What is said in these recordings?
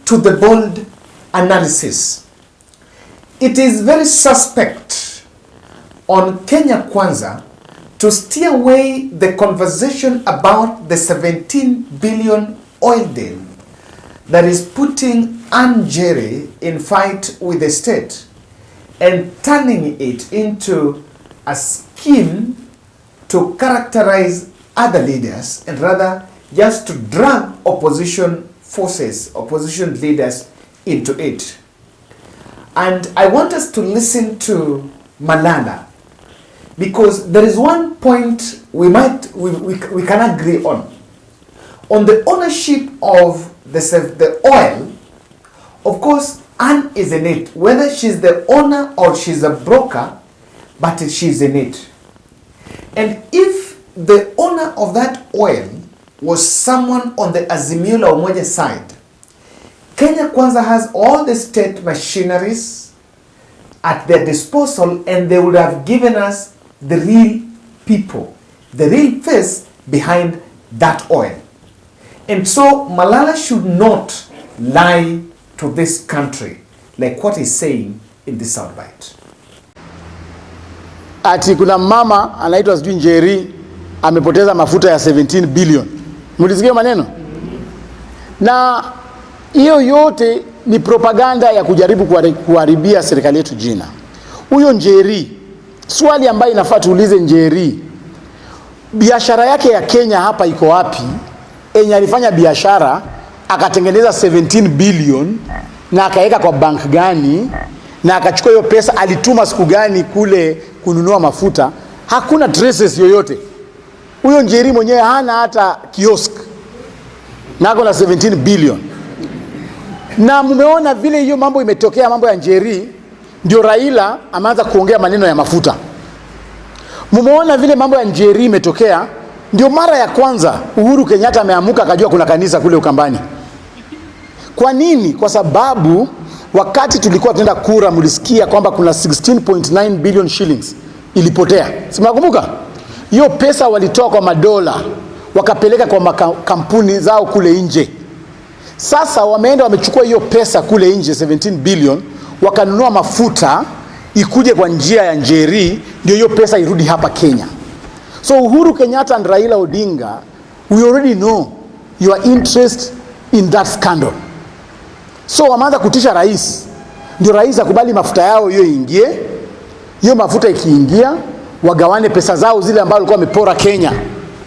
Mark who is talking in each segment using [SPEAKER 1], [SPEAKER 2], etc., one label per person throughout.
[SPEAKER 1] to the bold analysis. It is very suspect on Kenya Kwanza to steer away the conversation about the 17 billion oil deal that is putting Njeri in fight with the state and turning it into a scheme to characterize other leaders, and rather just to drag opposition forces, opposition leaders into it. And I want us to listen to Malala, because there is one point we can agree on the ownership of the oil. Of course, Anne is in it, whether she's the owner or she's a broker, but she's in it. And if the owner of that oil was someone on the Azimio la Umoja side, Kenya Kwanza has all the state machineries at their disposal, and they would have given us the real people, the real face behind that oil. And so Malala should not lie to this country like what he's saying in the soundbite.
[SPEAKER 2] Ati kuna mama anaitwa Sudi Njeri amepoteza mafuta ya 17 billion. Mlisikia maneno? Na hiyo yote ni propaganda ya kujaribu kuharibia serikali yetu jina. Huyo Njeri, swali ambayo inafaa tuulize Njeri, biashara yake ya Kenya hapa iko wapi? Enye alifanya biashara akatengeneza 17 billion na akaweka kwa bank gani, na akachukua hiyo pesa alituma siku gani kule kununua mafuta? Hakuna traces yoyote. Huyo Njeri mwenyewe hana hata kiosk na ako na 17 billion. Na mumeona vile hiyo mambo imetokea, mambo ya Njeri, ndio Raila ameanza kuongea maneno ya mafuta. Mumeona vile mambo ya Njeri imetokea, ndio mara ya kwanza Uhuru Kenyatta ameamuka akajua kuna kanisa kule Ukambani. Kwa nini? Kwa sababu wakati tulikuwa tunaenda kura mlisikia kwamba kuna 16.9 billion shillings ilipotea. Si mnakumbuka? Hiyo pesa walitoa kwa madola wakapeleka kwa kampuni zao kule nje. Sasa wameenda wamechukua hiyo pesa kule nje 17 billion wakanunua mafuta ikuje kwa njia ya Njeri, ndio hiyo pesa irudi hapa Kenya. So Uhuru Kenyatta and Raila Odinga, we already know your interest in that scandal. So wameanza kutisha rais, ndio rais akubali mafuta yao hiyo ingie. Hiyo mafuta ikiingia, wagawane pesa zao zile ambazo walikuwa wamepora Kenya,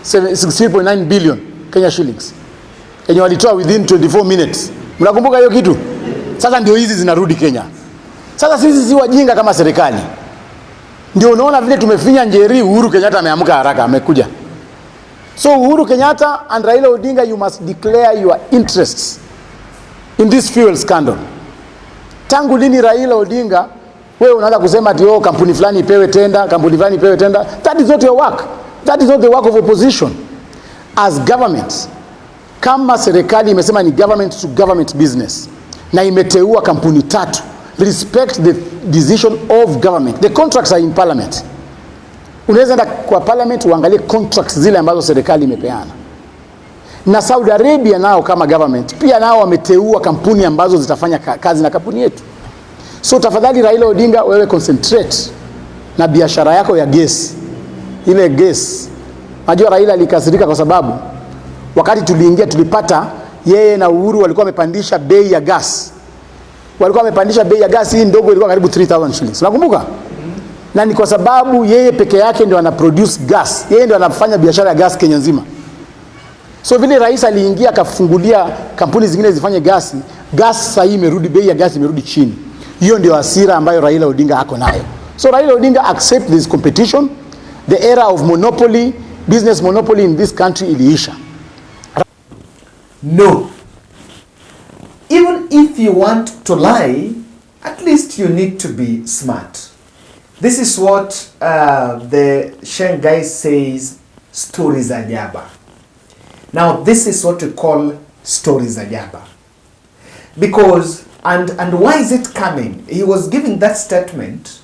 [SPEAKER 2] 16.9 billion Kenya shillings, yenye walitoa within 24 minutes. Mnakumbuka hiyo kitu? Sasa ndio hizi zinarudi Kenya. Sasa sisi si wajinga kama serikali. Ndio unaona vile tumefinya Njeri, Uhuru Kenyatta ameamka haraka amekuja. So Uhuru Kenyatta and Raila Odinga, you must declare your interests in this fuel scandal. Tangu lini Raila Odinga wewe unaanza kusema ati kampuni fulani ipewe tenda, kampuni fulani ipewe tenda? That is not your work. That is not the work of opposition. As government, kama serikali imesema ni government to government business na imeteua kampuni 3, respect the decision of government. The contracts are in parliament. Unaweza enda kwa parliament uangalie contracts zile ambazo serikali imepeana. Na Saudi Arabia nao kama government pia nao wameteua kampuni ambazo zitafanya kazi na kampuni yetu. So tafadhali Raila Odinga, wewe concentrate na biashara yako ya gas. Ile gas. Najua Raila alikasirika kwa sababu wakati tuliingia tulipata yeye na Uhuru walikuwa wamepandisha bei ya gas. Walikuwa wamepandisha bei ya gas, hii ndogo ilikuwa karibu 3000 shillings. Unakumbuka? Na ni kwa sababu yeye peke yake ndio ana produce gas. Yeye ndio anafanya biashara ya gas Kenya nzima. So vile rais aliingia akafungulia kampuni zingine zifanye gas sasa imerudi, bei ya gas imerudi chini. Hiyo ndio hasira ambayo Raila Odinga ako nayo. So Raila Odinga accept this competition. The era of monopoly, business monopoly in this country iliisha.
[SPEAKER 1] No. Even if you want to lie, at least you need to be smart. This is what the Sheng guy says, stories ajaba. Now this is what we call stories ajaba. Because, and why is it coming? He was giving that statement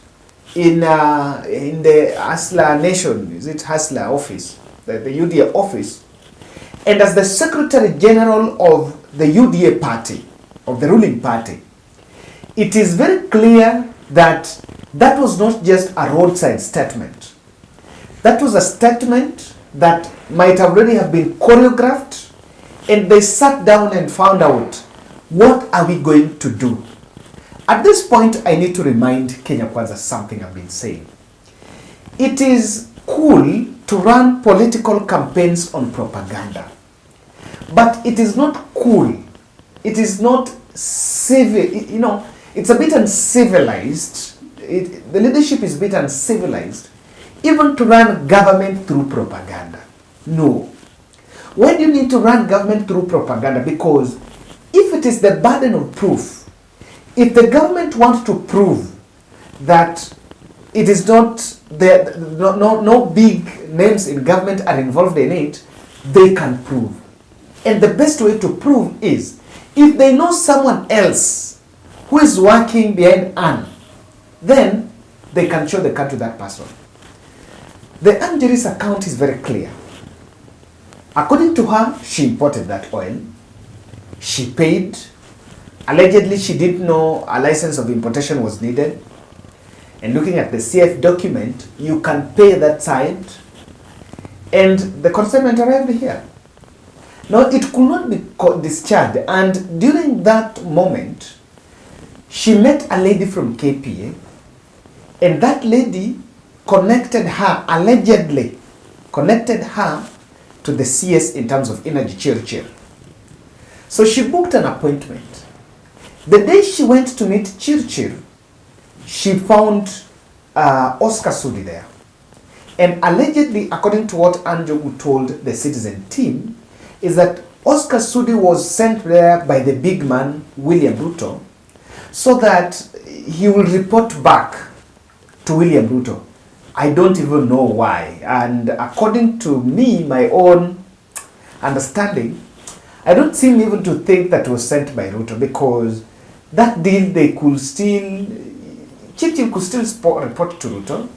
[SPEAKER 1] in the Hustler Nation, is it Hustler office, the UDA office. And as the Secretary General of the UDA party, of the ruling party, it is very clear that that was not just a roadside statement. That was a statement that might already have been choreographed, and they sat down and found out, what are we going to do? At this point, I need to remind Kenya Kwanza something I've been saying. It is cool to run political campaigns on propaganda, but it is not cool. It is not civil, you know, it's a bit uncivilized. The leadership is a bit uncivilized, even to run government through propaganda. No. Why do you need to run government through propaganda? Because if it is the burden of proof, if the government wants to prove that it is not, no big names in government are involved in it, they can prove. And the best way to prove is, if they know someone else who is working behind Anne, then they can show the card to that person. The Njeri's account is very clear. According to her, she imported that oil. She paid. Allegedly, she didn't know a license of importation was needed. And looking at the CF document, you can pay that side. And the consignment arrived here. Now, it could not be discharged. And during that moment, she met a lady from KPA. And that lady connected her, allegedly connected her to the CS in terms of energy, Chirchir. So she booked an appointment. The day she went to meet Chirchir, she found Oscar Sudi there. And allegedly, according to what Anjogu told the Citizen team, is that Oscar Sudi was sent there by the big man, William Ruto, so that he will report back to William Ruto. I don't even know why. And according to me, my own understanding, I don't seem even to think that was sent by Ruto, because that deal they could still, Chirchir could still report to Ruto.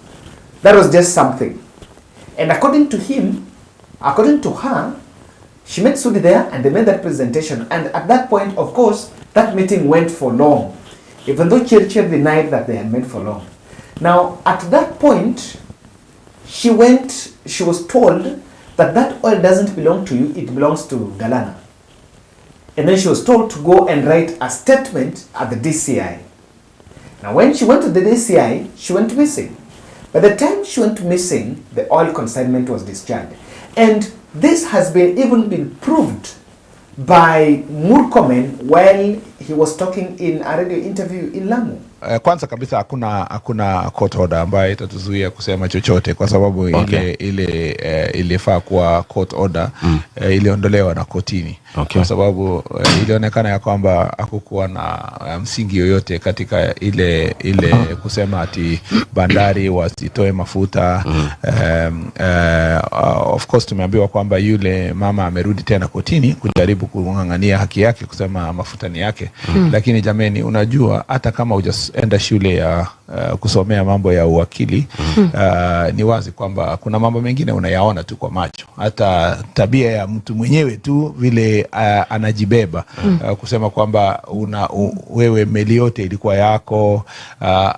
[SPEAKER 1] That was just something. And according to him, according to her, she met Sudi there and they made that presentation. And at that point, of course, that meeting went for long, even though Chirchir denied that they had met for long. Now, at that point, she was told that that oil doesn't belong to you, it belongs to Galana. And then she was told to go and write a statement at the DCI. Now, when she went to the DCI, she went missing. By the time she went missing, the oil consignment was discharged. And this has even been proved by Murkomen while he was talking in a radio interview in Lamu.
[SPEAKER 3] Kwanza kabisa hakuna court order ambayo itatuzuia kusema chochote, kwa sababu ilifaa kuwa court order iliondolewa na kotini. Kwa sababu ilionekana ya kwamba hakukuwa na msingi yoyote katika ile kusema ati bandari wasitoe mafuta. Of course tumeambiwa kwamba yule mama amerudi tena kotini kujaribu kung'ang'ania haki yake kusema mafuta ni yake. Lakini jameni, unajua hata kama hujaenda shule ya kusomea mambo ya uwakili, ni wazi kwamba kuna mambo mengine unayaona tu kwa macho. Hata tabia ya mtu mwenyewe tu vile anajibeba, kusema kwamba wewe meli yote ilikuwa yako,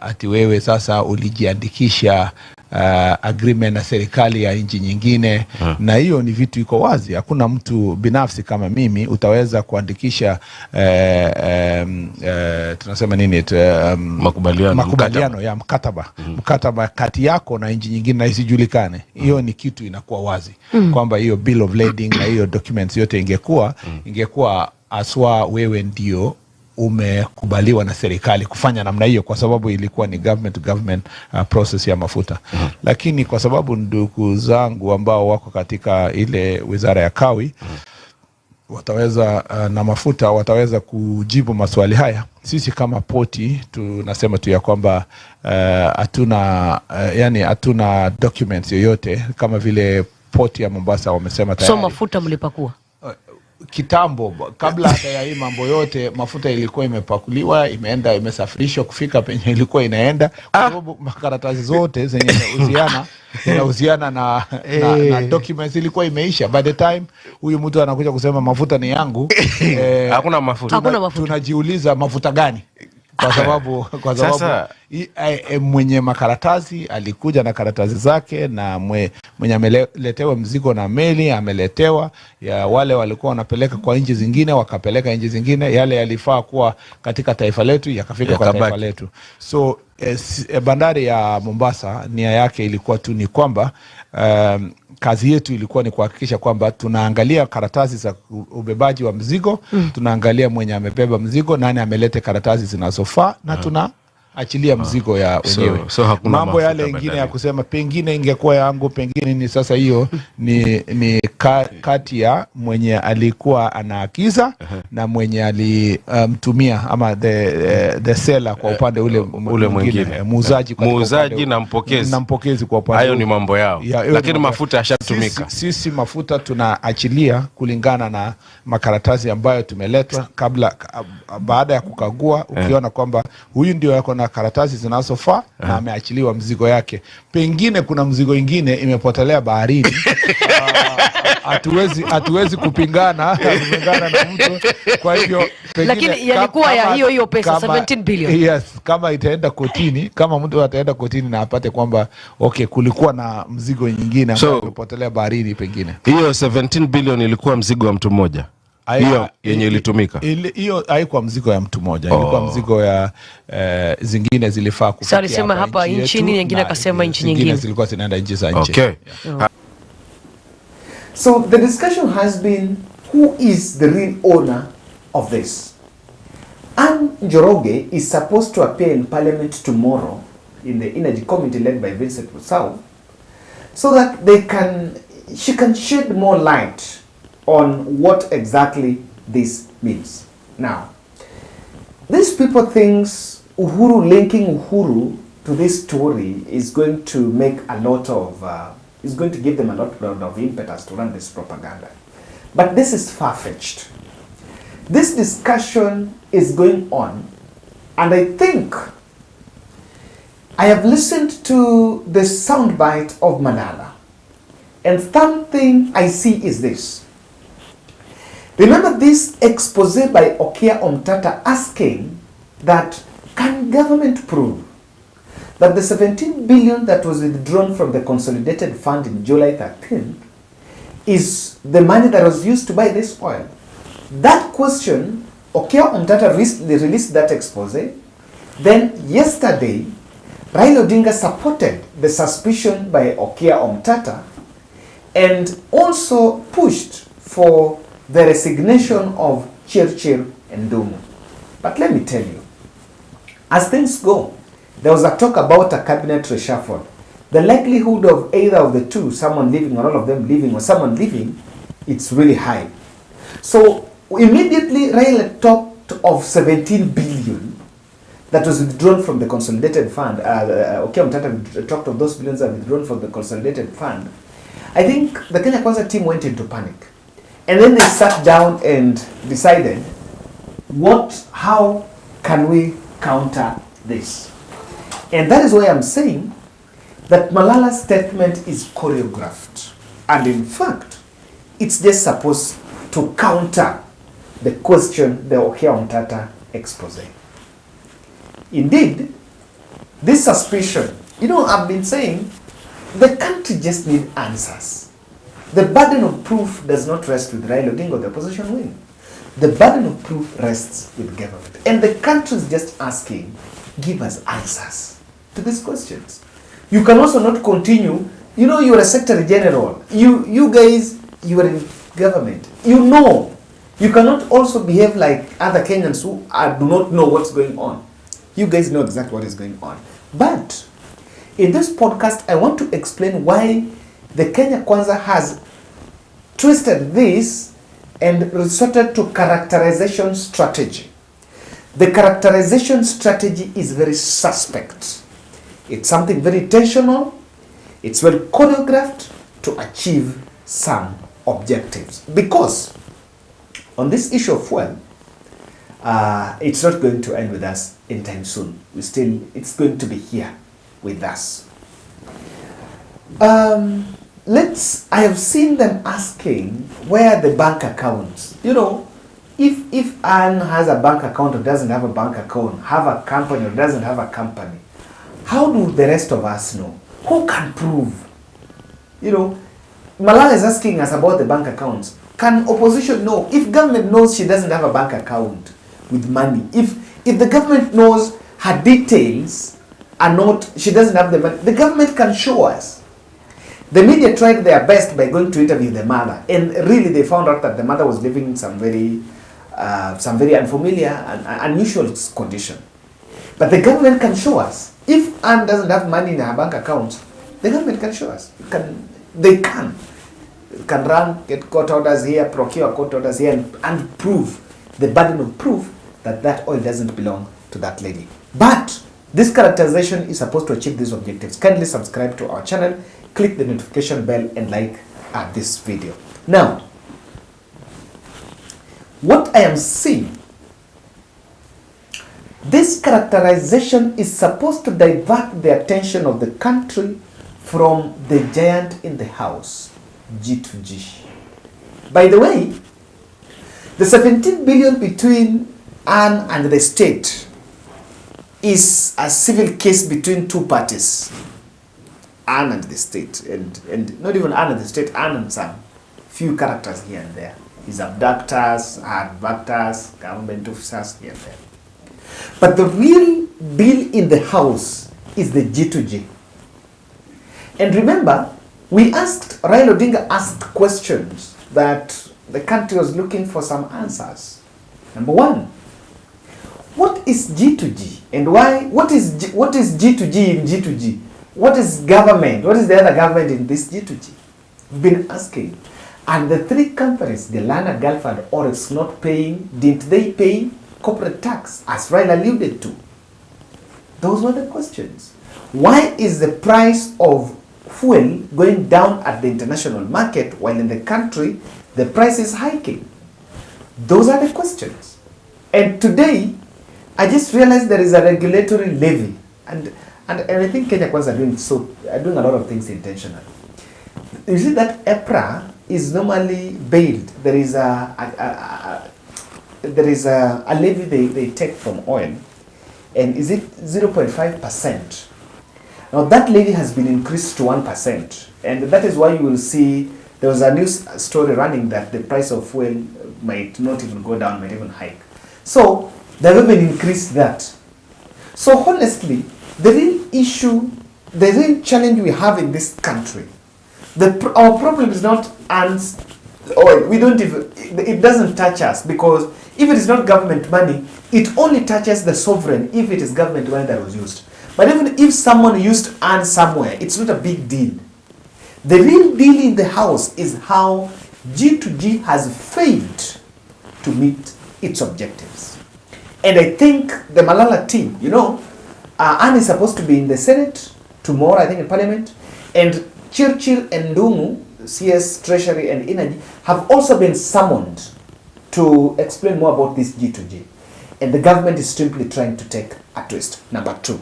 [SPEAKER 3] ati wewe sasa ulijiandikisha agreement na serikali ya nchi nyingine. Na hiyo ni vitu iko wazi. Hakuna mtu binafsi kama mimi utaweza kuandikisha tunasema nini, makubaliano ya mkataba kati yako na nchi nyingine na isijulikane. Hiyo ni kitu inakuwa wazi kwamba hiyo bill of lading na hiyo documents yote ingekuwa aswa wewe ndio umekubaliwa na serikali kufanya namna hiyo, kwa sababu ilikuwa ni government to government process ya mafuta. Lakini kwa sababu ndugu zangu ambao wako katika ile wizara ya kawi wataweza na mafuta wataweza kujibu maswali haya, sisi kama poti tunasema tu ya kwamba hatuna documents yoyote, kama vile poti ya Mombasa wamesema tayari.
[SPEAKER 4] So mafuta mlipakua?
[SPEAKER 3] kitambo kabla hata ya hii mambo yote, mafuta ilikuwa imepakuliwa, imeenda, imesafirishwa kufika penye ilikuwa inaenda, kwa sababu makaratasi zote zenye inahusiana na documents ilikuwa imeisha. By the time huyu mtu anakuja kusema mafuta ni yangu,
[SPEAKER 4] hakuna mafuta.
[SPEAKER 3] Tunajiuliza mafuta gani? Kwa sababu mwenye makaratasi alikuja na karatasi zake, na mwenye ameletewa mzigo na meli ameletewa, ya wale walikuwa wanapeleka kwa nchi zingine wakapeleka nchi zingine, yale yalifaa kuwa katika taifa letu yakafika kwa taifa letu. So bandari ya Mombasa nia yake ilikuwa tu ni kwamba kazi yetu ilikuwa ni kuhakikisha kwamba tunaangalia karatasi za ubebaji wa mzigo, tunaangalia mwenye amebeba mzigo, nani amelete karatasi zinazofaa, na tunaachilia mzigo ya wenyewe. Mambo yale mengine ya kusema pengine ingekuwa yangu, pengine ni sasa, hiyo ni kati ya mwenye alikuwa anaagiza na mwenye alimtumia ama the seller kwa upande ule mwingine, muuzaji
[SPEAKER 4] na mpokezi
[SPEAKER 3] kwa upande.
[SPEAKER 4] Hayo ni mambo yao. Lakini mafuta yashatumika.
[SPEAKER 3] Sisi mafuta tunaachilia kulingana na makaratasi ambayo tumeletwa baada ya kukagua. Ukiona kwamba huyu ndio yako na karatasi zinazofaa na ameachiliwa mzigo yake. Pengine kuna mzigo ingine imepotelea baharini. Hatuwezi kupingana na mtu. Kwa hivyo
[SPEAKER 5] lakini yalikuwa ya hiyo pesa 17 billion.
[SPEAKER 3] Yes, kama itaenda kotini, kama mtu ataenda kotini na apate kwamba kulikuwa na mzigo nyingine ambayo imepotelea baharini, pengine
[SPEAKER 4] hiyo 17 billion ilikuwa mzigo wa mtu mmoja. Hiyo yenye ilitumika.
[SPEAKER 3] Hiyo haikuwa mzigo ya mtu mmoja, ilikuwa mzigo ya zingine zilifaa kufikia.
[SPEAKER 5] Sasa alisema hapa nchini, nyingine akasema nchi nyingine.
[SPEAKER 3] Zilikuwa zinaenda nchi za nje.
[SPEAKER 4] Okay.
[SPEAKER 1] So the discussion has been, who is the real owner of this? Anne Njoroge is supposed to appear in Parliament tomorrow in the Energy Committee led by Vincent Musau, so that she can shed more light on what exactly this means. Now, these people think linking Uhuru to this story is going to make is going to give them a lot of impetus to run this propaganda. But this is far-fetched. This discussion is going on, and I think I have listened to the soundbite of Malala, and something I see is this. Remember this expose by Okia Omtata asking that, can government prove that the 17 billion that was withdrawn from the consolidated fund in July 13th is the money that was used to buy this oil? That question, Okia Omtata released that expose. Then yesterday, Raila Odinga supported the suspicion by Okia Omtata and also pushed for the resignation of Chirchir and Dumu. But let me tell you, as things go, there was a talk about a cabinet reshuffle. The likelihood of either of the two, someone leaving or all of them leaving or someone leaving, it's really high. So immediately Raila talked of 17 billion that was withdrawn from the consolidated fund. Mtata talked of those billions that were withdrawn from the consolidated fund. I think the Kenya Kwanza team went into panic. And then they sat down and decided, how can we counter this? And that is why I'm saying that Malala's statement is choreographed. And in fact, it's just supposed to counter the question the Okia Omtata expose. Indeed, this suspicion, I've been saying, the country just needs answers. The burden of proof does not rest with Raila Odinga or the opposition wing. The burden of proof rests with government. And the country is just asking, give us answers to these questions. You can also not continue, you're a secretary general. You guys, you are in government. You cannot also behave like other Kenyans who do not know what's going on. You guys know exactly what is going on. But in this podcast, I want to explain why the Kenya Kwanza has twisted this and resorted to characterization strategy. The characterization strategy is very suspect. It's something very intentional. It's well choreographed to achieve some objectives. Because on this issue of fuel, it's not going to end with us anytime soon. It's going to be here with us. I have seen them asking where are the bank accounts. You know, if Anne has a bank account or doesn't have a bank account, have a company or doesn't have a company, how do the rest of us know? Who can prove? You know, Malala is asking us about the bank accounts. Can opposition know? If government knows she doesn't have a bank account with money, if the government knows her details are not, she doesn't have the money, the government can show us. The media tried their best by going to interview the mother, and really they found out that the mother was living in some very unfamiliar and unusual condition. But the government can show us. If Anne doesn't have money in her bank account, the government can show us. They can run, get court orders here, procure court orders here, and prove, the burden of proof that oil doesn't belong to that lady. But this characterization is supposed to achieve these objectives. Kindly subscribe to our channel, click the notification bell, and like this video. Now, what I am seeing, this characterization is supposed to divert the attention of the country from the giant in the house, G2G. By the way, the 17 billion between Anne and the state is a civil case between two parties, Anne and the state, and not even Anne and the state, Anne and some few characters here and there. His abductors, adductors, government officers here and there. But the real bill in the house is the G2G. And remember, Raila Odinga asked questions that the country was looking for some answers. Number one, what is G2G and why? What is G2G in G2G? What is government? What is the other government in this G2G? We've been asking. And the three companies, the Lana, Gulf, and Oryx, not paying, didn't they pay corporate tax, as Raila alluded to? Those were the questions. Why is the price of fuel going down at the international market while in the country the price is hiking? Those are the questions. And today, I just realized there is a regulatory levy, and I think Kenya Kwanza are doing a lot of things intentionally. You see that EPRA is normally bailed. There is a levy they take from oil, and is it 0.5%? Now that levy has been increased to 1%, and that is why you will see there was a news story running that the price of fuel might not even go down, might even hike. So the government increased that. So honestly, the real issue, the real challenge we have in this country, our problem is not oil. We don't even, it doesn't touch us, because if it is not government money, it only touches the sovereign if it is government money that was used. But even if someone used Anne somewhere, it's not a big deal. The real deal in the house is how G2G has failed to meet its objectives. And I think the Malala team, Anne is supposed to be in the Senate tomorrow, I think in Parliament, and Chirchir and Ndungu, CS, Treasury and Energy, have also been summoned to explain more about this G2G. And the government is simply trying to take a twist. Number two,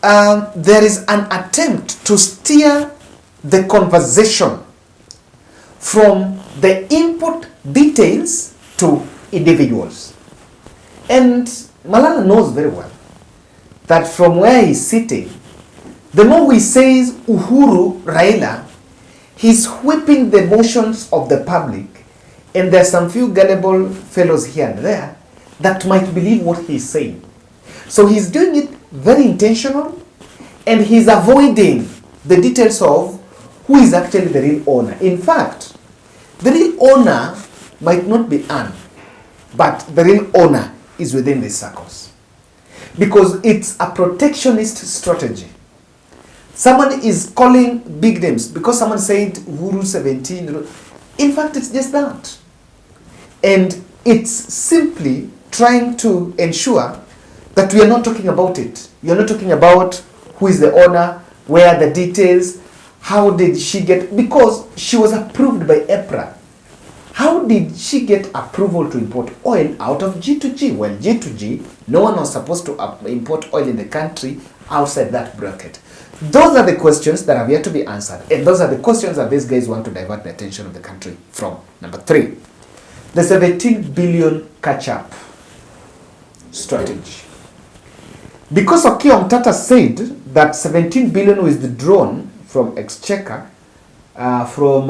[SPEAKER 1] there is an attempt to steer the conversation from the input details to individuals. And Malala knows very well that from where he's sitting, the more he says Uhuru Raila, he's whipping the emotions of the public, and there's some few gullible fellows here and there that might believe what he's saying. So he's doing it very intentional, and he's avoiding the details of who is actually the real owner. In fact, the real owner might not be Anne, but the real owner is within these circles. Because it's a protectionist strategy. Someone is calling big names because someone said Uhuru 17. In fact, it's just that. And it's simply trying to ensure that we are not talking about it. You're not talking about who is the owner, where are the details, how did she get, because she was approved by EPRA. How did she get approval to import oil out of G2G? Well, G2G, no one was supposed to import oil in the country outside that bracket. Those are the questions that have yet to be answered. And those are the questions that these guys want to divert the attention of the country from. Number 3, the 17 billion catch-up strategy. Because Okiya Omtata said that 17 billion was withdrawn from Exchequer, from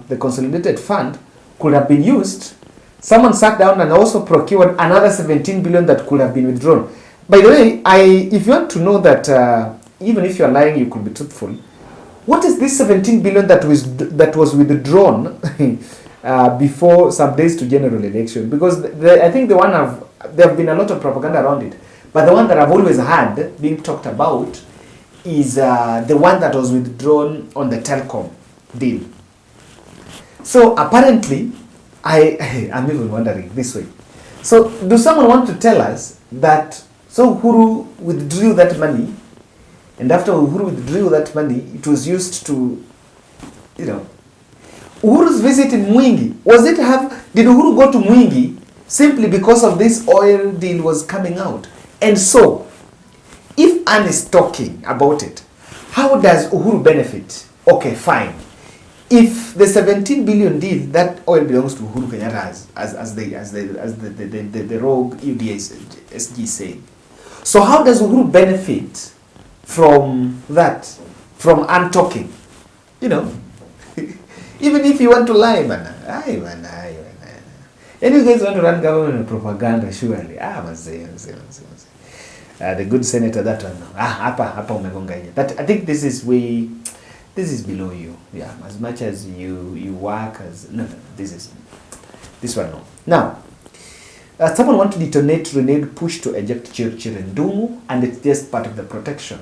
[SPEAKER 1] the Consolidated Fund, could have been used. Someone sat down and also procured another 17 billion that could have been withdrawn. By the way, if you want to know that even if you are lying, you could be truthful. What is this 17 billion that was withdrawn before some days to general election? Because I think there have been a lot of propaganda around it. But the one that I've always had being talked about is the one that was withdrawn on the telecom deal. So apparently, I'm even wondering this way. So do someone want to tell us that Uhuru withdrew that money, and after Uhuru withdrew that money, it was used to, Uhuru's visit in Mwingi, did Uhuru go to Mwingi simply because of this oil deal was coming out? And so, if Anne is talking about it, how does Uhuru benefit? Okay, fine. If the 17 billion deal, that oil belongs to Uhuru Kenyatta as the rogue UDSG saying. So how does Uhuru benefit from that, from Anne talking? Even if you want to lie, man. And you guys want to run government propaganda, surely. The good senator, that one. Hapa umegonga inye. That, I think this is below you. Yeah, as much as you work as this one no. Now, someone want to detonate renegade push to eject Chirchir and Ndumu, and it's just part of the protection.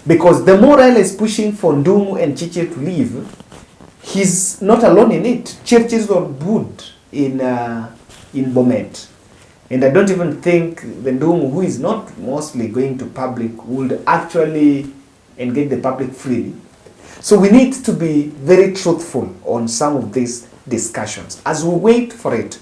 [SPEAKER 1] Because the more Raila is pushing for Ndumu and Chirchir to leave, he's not alone in it. Chirchir is on board in Bomet. And I don't even think the Ndumu, who is not mostly going to public, would actually engage the public freely. So we need to be very truthful on some of these discussions as we wait for it.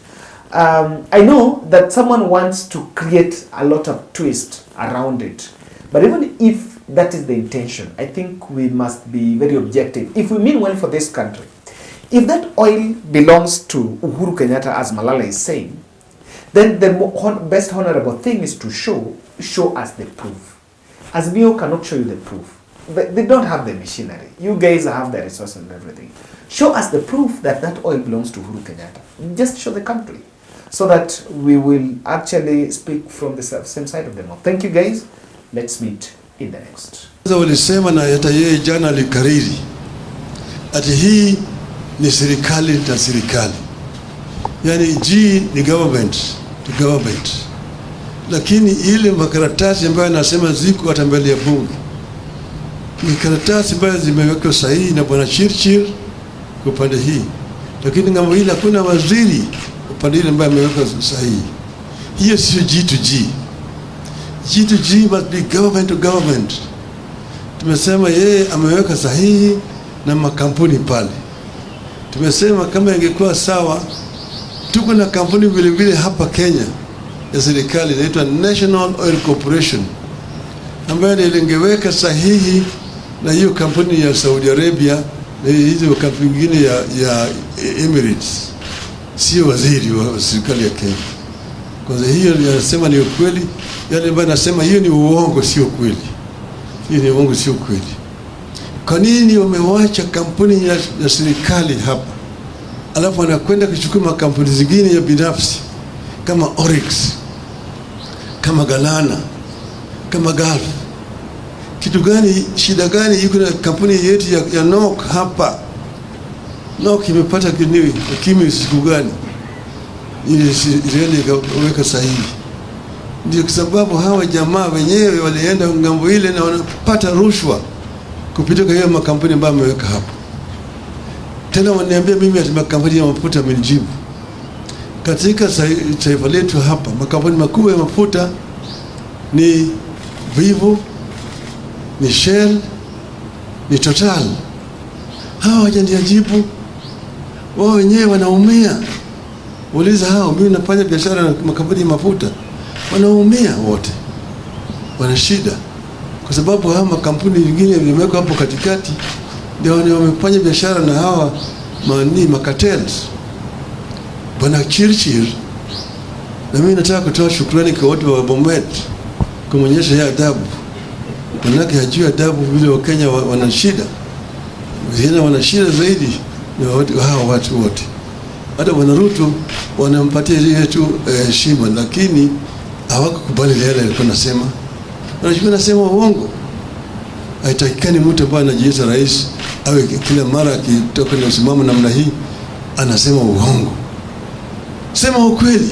[SPEAKER 1] I know that someone wants to create a lot of twist around it. But even if that is the intention, I think we must be very objective. If we mean well for this country, if that oil belongs to Uhuru Kenyatta, as Malala is saying, then the best honorable thing is to show us the proof. Azimio cannot show you the proof. They don't have the machinery. You guys have the resources and everything. Show us the proof that that oil belongs to Uhuru Kenyatta. Just show the country, so that we will actually speak from the same side of the mouth. Thank you guys. Let's meet in the next.
[SPEAKER 6] Walisema na hata yeye jana likariri ati hii ni serikali na serikali. Yani G ni government to government. Lakini ile makaratasi ambayo nasema ziko hata mbele ya bunge ni karatasi ambayo zimewekwa sahihi na bwana Chirchir kwa pande hii. Lakini ngambo ile hakuna waziri upande ile ambaye ameweka sahihi. Hiyo sio G2G. G2G must be government to government. Tumesema yeye ameweka sahihi na makampuni pale. Tumesema kama ingekuwa sawa, tuko na kampuni vile vile hapa Kenya ya serikali inaitwa National Oil Corporation ambayo ilingeweka sahihi na hiyo kampuni ya Saudi Arabia na hizo kampuni nyingine ya Emirates. Sio waziri wa serikali ya Kenya. Kwanza hiyo yanasema ni ukweli, yale ambayo nasema hiyo ni uongo, sio kweli. Hiyo ni uongo, sio kweli. Kwa nini umewacha kampuni ya serikali hapa? Alafu anakwenda kuchukua makampuni zingine ya binafsi kama Oryx, kama Galana, kama Gulf. Kitu gani, shida gani yuko na kampuni yetu ya NOC hapa? NOC imepata kimi siku gani? Ili weka sahihi. Ndio kwa sababu hawa jamaa wenyewe walienda ngambo ile na wanapata rushwa kupitia hiyo makampuni ambayo wameweka hapa. Tena waniambia mimi ati makampuni ya mafuta amenijibu. Katika taifa letu hapa makampuni makubwa ya mafuta ni Vivo, ni Shell, ni Total. Hawa hawajanijibu. Wao wenyewe wanaumia. Uliza hao, mimi nafanya biashara na makampuni mafuta. Wanaumia wote. Wana shida. Kwa sababu hao makampuni mengine yamewekwa hapo katikati ndio wamefanya biashara na hawa makatels. Bwana Chirchir, na mimi nataka kutoa shukrani kwa watu wa Bomet kumonyesha ya adabu. Manake hajui adabu vile wa Kenya wana shida. Vijana wana shida zaidi na hao watu wote. Hata Bwana Ruto wanampatia ile tu heshima, lakini hawakukubali yale alikuwa anasema. Anachukua nasema uongo. Haitakikani mtu ambaye anajiita rais awe kila mara akitoka na usimamo namna hii anasema uongo. Sema ukweli.